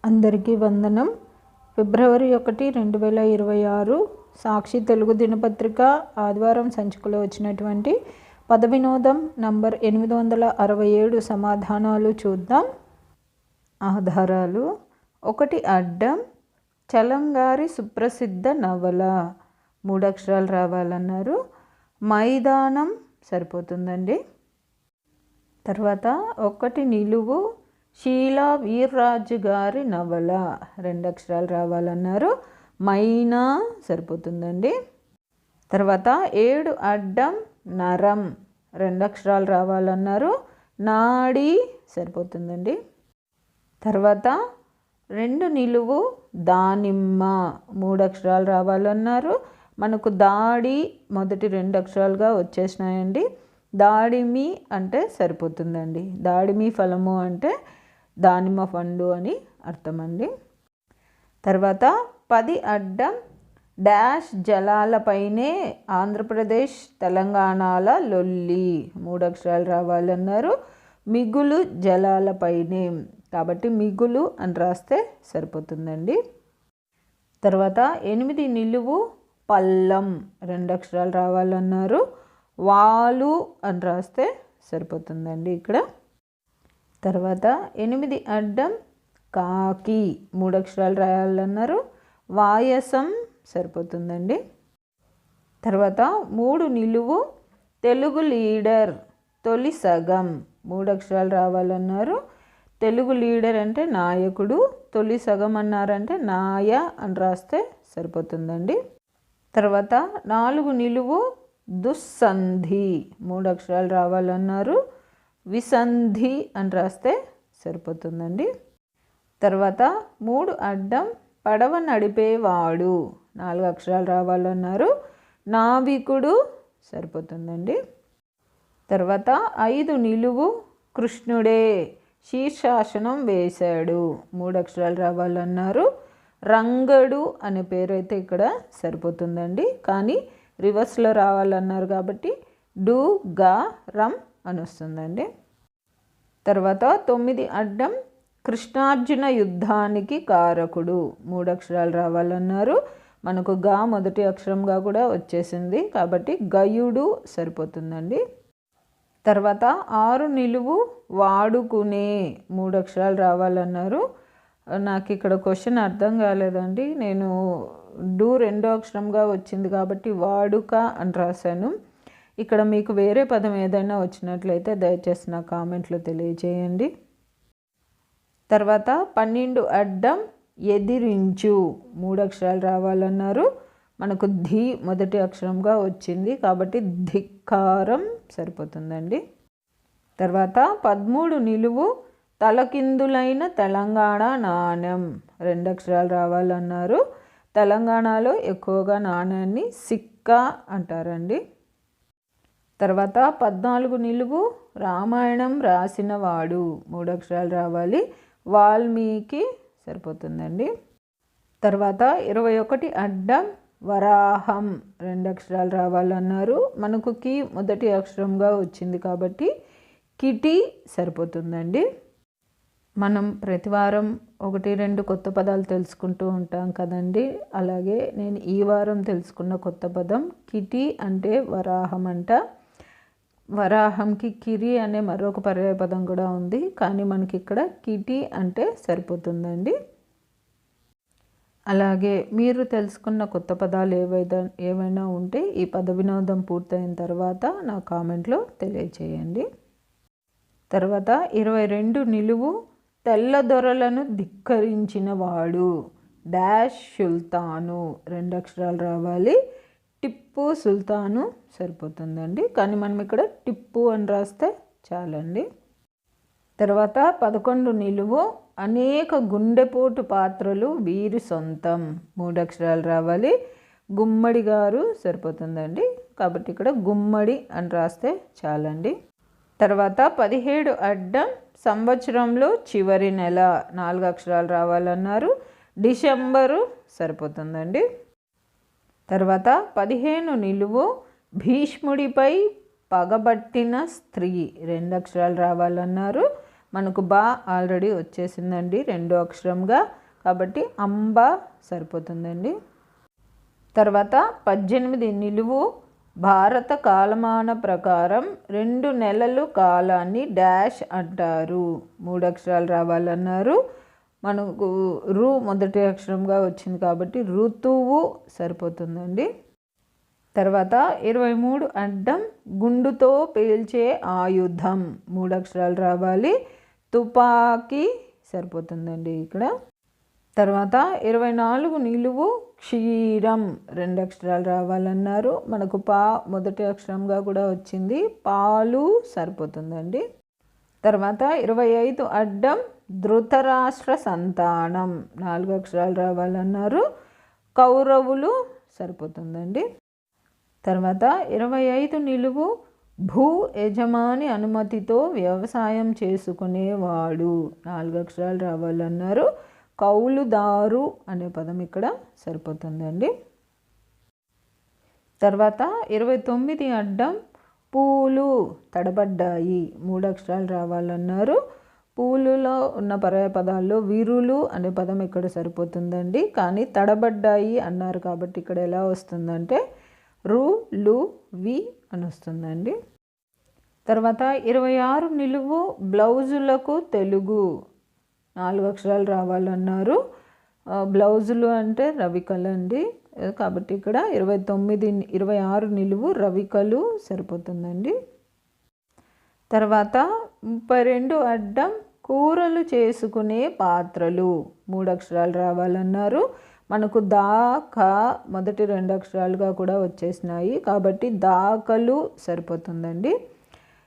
అందరికీ వందనం. ఫిబ్రవరి 1, 2026 సాక్షి తెలుగు దినపత్రిక ఆదివారం సంచికలో వచ్చినటువంటి పద వినోదం నంబర్ 867 సమాధానాలు చూద్దాం. ఆధారాలు: 1 అడ్డం, చలంగారి సుప్రసిద్ధ నవల. 3 అక్షరాలు రావాలన్నారు. మైదానం సరిపోతుందండి. తర్వాత 1 నిలువు, షీలా వీర్రాజు గారి నవల. 2 అక్షరాలు రావాలన్నారు. మైనా సరిపోతుందండి. తర్వాత 7 అడ్డం, నరం. 2 అక్షరాలు రావాలన్నారు. నాడి సరిపోతుందండి. తర్వాత 2 నిలువు, దానిమ్మ. 3 అక్షరాలు రావాలన్నారు. మనకు దాడి మొదటి 2 అక్షరాలుగా వచ్చేసినాయండి. దాడిమి అంటే సరిపోతుందండి. దాడిమి ఫలము అంటే దానిమ్మ పండు అని అర్థం అండి. తర్వాత 10 అడ్డం, డాష్ జలాలపైనే ఆంధ్రప్రదేశ్ తెలంగాణల లొల్లి. 3 అక్షరాలు రావాలన్నారు. మిగులు జలాలపైనే కాబట్టి మిగులు అని రాస్తే సరిపోతుందండి. తర్వాత 8 నిలువు, పల్లం. 2 అక్షరాలు రావాలన్నారు. వాలు అని రాస్తే సరిపోతుందండి ఇక్కడ. తర్వాత 8 అడ్డం, కాకి. 3 అక్షరాలు రాయాలన్నారు. వాయసం సరిపోతుందండి. తర్వాత 3 నిలువు, తెలుగు లీడర్. తొలి సగం. 3 అక్షరాలు రావాలన్నారు. తెలుగు లీడర్ అంటే నాయకుడు, తొలి సగం అన్నారంటే నాయ అని రాస్తే సరిపోతుందండి. తర్వాత 4 నిలువు, దుస్సంధి. 3 అక్షరాలు రావాలన్నారు. విసంధి అని రాస్తే సరిపోతుందండి. తర్వాత 3 అడ్డం, పడవ నడిపేవాడు. 4 అక్షరాలు రావాలన్నారు. నావికుడు సరిపోతుందండి. తర్వాత 5 నిలువు, కృష్ణుడే. శీర్షాసనం వేశాడు. 3 అక్షరాలు రావాలన్నారు. రంగడు అనే పేరు అయితే ఇక్కడ సరిపోతుందండి, కానీ రివర్స్లో రావాలన్నారు కాబట్టి డు గా రం అని వస్తుందండి. తర్వాత 9 అడ్డం, కృష్ణార్జున యుద్ధానికి కారకుడు. 3 అక్షరాలు రావాలన్నారు. మనకు గా మొదటి అక్షరంగా కూడా వచ్చేసింది కాబట్టి గయుడు సరిపోతుందండి. తర్వాత 6 నిలువు, వాడుకునే. 3 అక్షరాలు రావాలన్నారు. నాకు ఇక్కడ క్వశ్చన్ అర్థం కాలేదండి. నేను డు 2వ అక్షరంగా వచ్చింది కాబట్టి వాడుక అని రాశాను. ఇక్కడ మీకు వేరే పదం ఏదైనా వచ్చినట్లయితే దయచేసి నా కామెంట్లో తెలియజేయండి. తర్వాత 12 అడ్డం, ఎదిరించు. 3 అక్షరాలు రావాలన్నారు. మనకు ధి మొదటి అక్షరంగా వచ్చింది కాబట్టి ధిక్కారం సరిపోతుందండి. తర్వాత 13 నిలువు, తలకిందులైన తెలంగాణ నాణ్యం. 2 అక్షరాలు రావాలన్నారు. తెలంగాణలో ఎక్కువగా నాణ్యాన్ని సిక్కా అంటారండి. తర్వాత 14 నిలువు, రామాయణం రాసినవాడు. 3 అక్షరాలు రావాలి. వాల్మీకి సరిపోతుందండి. తర్వాత 21 అడ్డం, వరాహం. 2 అక్షరాలు రావాలన్నారు. మనకు కి మొదటి అక్షరంగా వచ్చింది కాబట్టి కిటి సరిపోతుందండి. మనం ప్రతివారం 1-2 కొత్త పదాలు తెలుసుకుంటూ ఉంటాం కదండి. అలాగే నేను ఈ వారం తెలుసుకున్న కొత్త పదం కిటి అంటే వరాహం అంట. వరాహంకి కిరి అనే మరొక పర్యాయ పదం కూడా ఉంది, కానీ మనకి ఇక్కడ కిటి అంటే సరిపోతుందండి. అలాగే మీరు తెలుసుకున్న కొత్త పదాలు ఏవైనా ఉంటే ఈ పద వినోదం పూర్తయిన తర్వాత నా కామెంట్లో తెలియచేయండి. తర్వాత 22 నిలువు, తెల్లదొరలను ధిక్కరించిన వాడు. డాష్ సుల్తాను. 2 అక్షరాలు రావాలి. టిప్పు సుల్తాను సరిపోతుందండి, కానీ మనం ఇక్కడ టిప్పు అని రాస్తే చాలండి. తర్వాత 11 నిలువు, అనేక గుండెపోటు పాత్రలు వీరి సొంతం. 3 అక్షరాలు రావాలి. గుమ్మడి గారు సరిపోతుందండి, కాబట్టి ఇక్కడ గుమ్మడి అని రాస్తే చాలండి. తర్వాత 17 అడ్డం, సంవత్సరంలో చివరి నెల. 4 అక్షరాలు రావాలన్నారు. డిసెంబరు సరిపోతుందండి. తర్వాత 15 నిలువు, భీష్ముడిపై పగబట్టిన స్త్రీ. 2 అక్షరాలు రావాలన్నారు. మనకు బా ఆల్రెడీ వచ్చేసిందండి రెండో అక్షరంగా, కాబట్టి అంబ సరిపోతుందండి. తర్వాత 18 నిలువు భారత కాలమాన ప్రకారం 2 నెలలు కాలాన్ని డాష్ అంటారు. 3 అక్షరాలు రావాలన్నారు. మనకు రు మొదటి అక్షరంగా వచ్చింది కాబట్టి ఋతువు సరిపోతుందండి. తర్వాత 23 అడ్డం గుండుతో పేల్చే ఆయుధం 3 అక్షరాలు రావాలి. తుపాకీ సరిపోతుందండి ఇక్కడ. తర్వాత 24 నిలువు క్షీరం 2 అక్షరాలు రావాలన్నారు. మనకు పా మొదటి అక్షరంగా కూడా వచ్చింది, పాలు సరిపోతుందండి. తర్వాత 25 అడ్డం ధృతరాష్ట్ర సంతానం 4 అక్షరాలు రావాలన్నారు. కౌరవులు సరిపోతుందండి. తర్వాత 25 నిలువు భూ యజమాని అనుమతితో వ్యవసాయం చేసుకునేవాడు 4 అక్షరాలు రావాలన్నారు. కౌలుదారు అనే పదం ఇక్కడ సరిపోతుందండి. తర్వాత 29 అడ్డం పూలు తడబడ్డాయి 3 అక్షరాలు రావాలన్నారు. పూలులో ఉన్న పర్యాయపదాల్లో విరులు అనే పదం ఇక్కడ సరిపోతుందండి. కానీ తడబడ్డాయి అన్నారు కాబట్టి ఇక్కడ ఎలా వస్తుందంటే రు లు వి అని వస్తుందండి. తర్వాత 26 నిలువు బ్లౌజులకు తెలుగు 4 అక్షరాలు రావాలన్నారు. బ్లౌజులు అంటే రవికలు అండి, కాబట్టి ఇక్కడ 26 నిలువు రవికలు సరిపోతుందండి. తర్వాత 32 అడ్డం కూరలు చేసుకునే పాత్రలు 3 అక్షరాలు రావాలన్నారు. మనకు దా క మొదటి 2 అక్షరాలుగా కూడా వచ్చేసినాయి కాబట్టి దాకలు సరిపోతుందండి.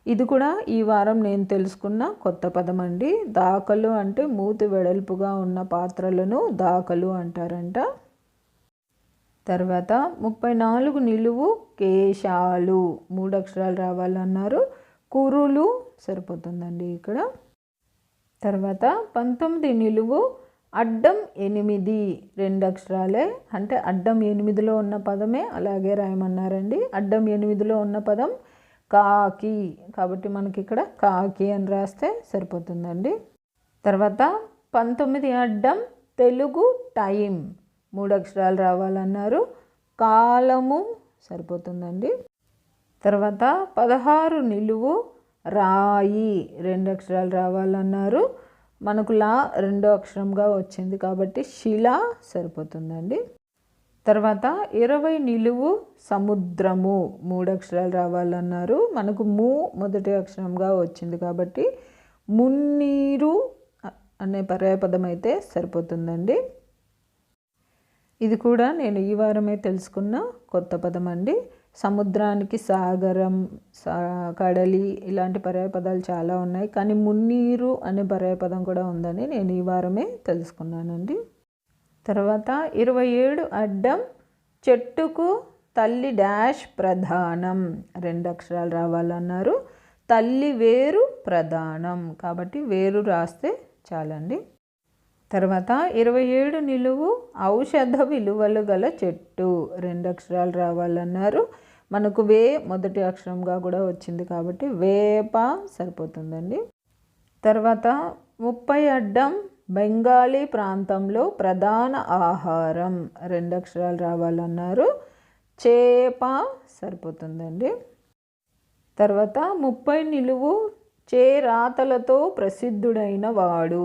ఇది కూడా ఈ వారం నేను తెలుసుకున్న కొత్త పదం అండి. దాకలు అంటే మూతి వెడల్పుగా ఉన్న పాత్రలను దాకలు అంటారంట. తర్వాత 34 నిలువు కేశాలు 3 అక్షరాలు రావాలన్నారు. కురులు సరిపోతుందండి ఇక్కడ. తర్వాత 19 నిలువు అడ్డం 8 2 అక్షరాలే, అంటే అడ్డం 8లో ఉన్న పదమే అలాగే రాయమన్నారండి. అడ్డం 8లో ఉన్న పదం కాకి కాబట్టి మనకి ఇక్కడ కాకి అని రాస్తే సరిపోతుందండి. తర్వాత 19 అడ్డం తెలుగు టైం 3 అక్షరాలు రావాలన్నారు. కాలము సరిపోతుందండి. తర్వాత 16 నిలువు రాయి 2 అక్షరాలు రావాలన్నారు. మనకు లా 2వ అక్షరంగా వచ్చింది కాబట్టి శిల సరిపోతుందండి. తర్వాత 20 నిలువు సముద్రము 3 అక్షరాలు రావాలన్నారు. మనకు ము మొదటి అక్షరంగా వచ్చింది కాబట్టి మున్నీరు అనే పర్యాయపదం అయితే సరిపోతుందండి. ఇది కూడా నేను ఈ వారమే తెలుసుకున్న కొత్త పదం అండి. సముద్రానికి సాగరం, కడలి ఇలాంటి పర్యాయపదాలు చాలా ఉన్నాయి, కానీ మున్నీరు అనే పర్యాయపదం కూడా ఉందని నేను ఈ వారమే తెలుసుకున్నానండి. తర్వాత 27 అడ్డం చెట్టుకు తల్లి డాష్ ప్రధానం 2 అక్షరాలు రావాలన్నారు. తల్లి వేరు ప్రధానం కాబట్టి వేరు రాస్తే చాలండి. తర్వాత 27 నిలువు ఔషధ విలువలు గల చెట్టు 2 అక్షరాలు రావాలన్నారు. మనకు వే మొదటి అక్షరంగా కూడా వచ్చింది కాబట్టి వేప సరిపోతుందండి. తర్వాత 30 అడ్డం బెంగాలీ ప్రాంతంలో ప్రధాన ఆహారం 2 అక్షరాలు రావాలన్నారు. చేప సరిపోతుందండి. తర్వాత 30 నిలువు చేరాతలతో ప్రసిద్ధుడైన వాడు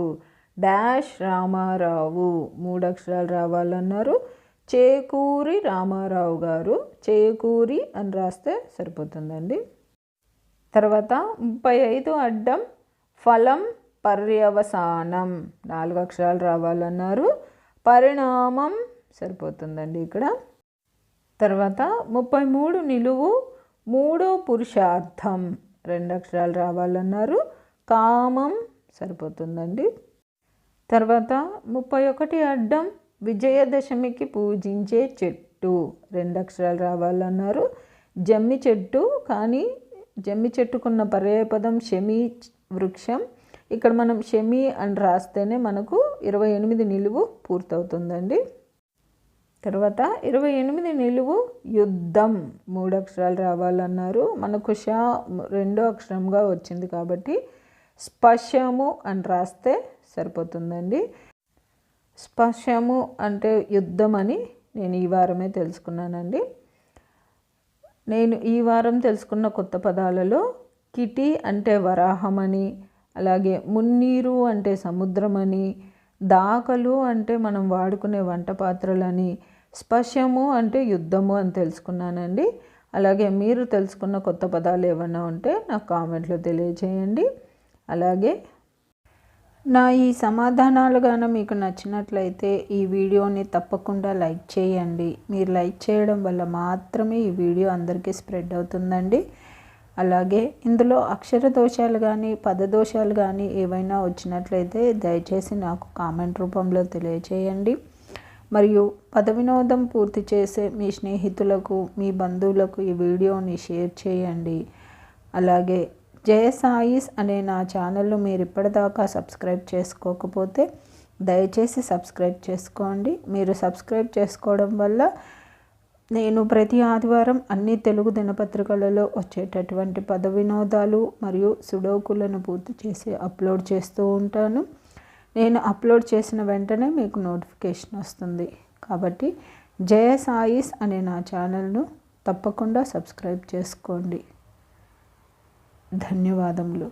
డాష్ రామారావు 3 అక్షరాలు రావాలన్నారు. చేకూరి రామారావు గారు, చేకూరి అని రాస్తే సరిపోతుందండి. తర్వాత 35 అడ్డం ఫలం పర్యవసానం 4 అక్షరాలు రావాలన్నారు. పరిణామం సరిపోతుందండి ఇక్కడ. తర్వాత 33 నిలువు మూడో పురుషార్థం 2 అక్షరాలు రావాలన్నారు. కామం సరిపోతుందండి. తర్వాత 31 అడ్డం విజయదశమికి పూజించే చెట్టు 2 అక్షరాలు రావాలన్నారు. జమ్మి చెట్టు, కానీ జమ్మి చెట్టుకున్న పర్యాయపదం శమి వృక్షం. ఇక్కడ మనం శమి అని రాస్తేనే మనకు 28 నిలువు పూర్తవుతుందండి. తర్వాత 28 నిలువు యుద్ధం 3 అక్షరాలు రావాలన్నారు. మనకు ష 2వ అక్షరంగా వచ్చింది కాబట్టి స్పశము అని రాస్తే సరిపోతుందండి. స్పశము అంటే యుద్ధం అని నేను ఈ వారమే తెలుసుకున్నానండి. నేను ఈ వారం తెలుసుకున్న కొత్త పదాలలో కిటి అంటే వరాహమని, అలాగే మున్నీరు అంటే సముద్రమని, దాకలు అంటే మనం వాడుకునే వంట పాత్రలని, స్పశము అంటే యుద్ధము అని తెలుసుకున్నానండి. అలాగే మీరు తెలుసుకున్న కొత్త పదాలు ఏమైనా ఉంటే నాకు కామెంట్లో తెలియజేయండి. అలాగే నా ఈ సమాధానాలు గాన మీకు నచ్చినట్లయితే ఈ వీడియోని తప్పకుండా లైక్ చేయండి. మీరు లైక్ చేయడం వల్ల మాత్రమే ఈ వీడియో అందరికీ స్ప్రెడ్ అవుతుందండి. అలాగే ఇందులో అక్షర దోషాలు కానీ పదదోషాలు కానీ ఏవైనా వచ్చినట్లయితే దయచేసి నాకు కామెంట్ రూపంలో తెలియచేయండి. మరియు పద వినోదం పూర్తి చేసే మీ స్నేహితులకు, మీ బంధువులకు ఈ వీడియోని షేర్ చేయండి. అలాగే జయ సాయిస్ అనే నా ఛానల్ను మీరు ఇప్పటిదాకా సబ్స్క్రైబ్ చేసుకోకపోతే దయచేసి సబ్స్క్రైబ్ చేసుకోండి. మీరు సబ్స్క్రైబ్ చేసుకోవడం వల్ల నేను ప్రతి ఆదివారం అన్ని తెలుగు దినపత్రికలలో వచ్చేటటువంటి పద వినోదాలు మరియు సుడోకులను పూర్తి చేసి అప్లోడ్ చేస్తూ ఉంటాను. నేను అప్లోడ్ చేసిన వెంటనే మీకు నోటిఫికేషన్ వస్తుంది. కాబట్టి జయ సాయిస్ అనే నా ఛానల్ను తప్పకుండా సబ్స్క్రైబ్ చేసుకోండి. ధన్యవాదములు.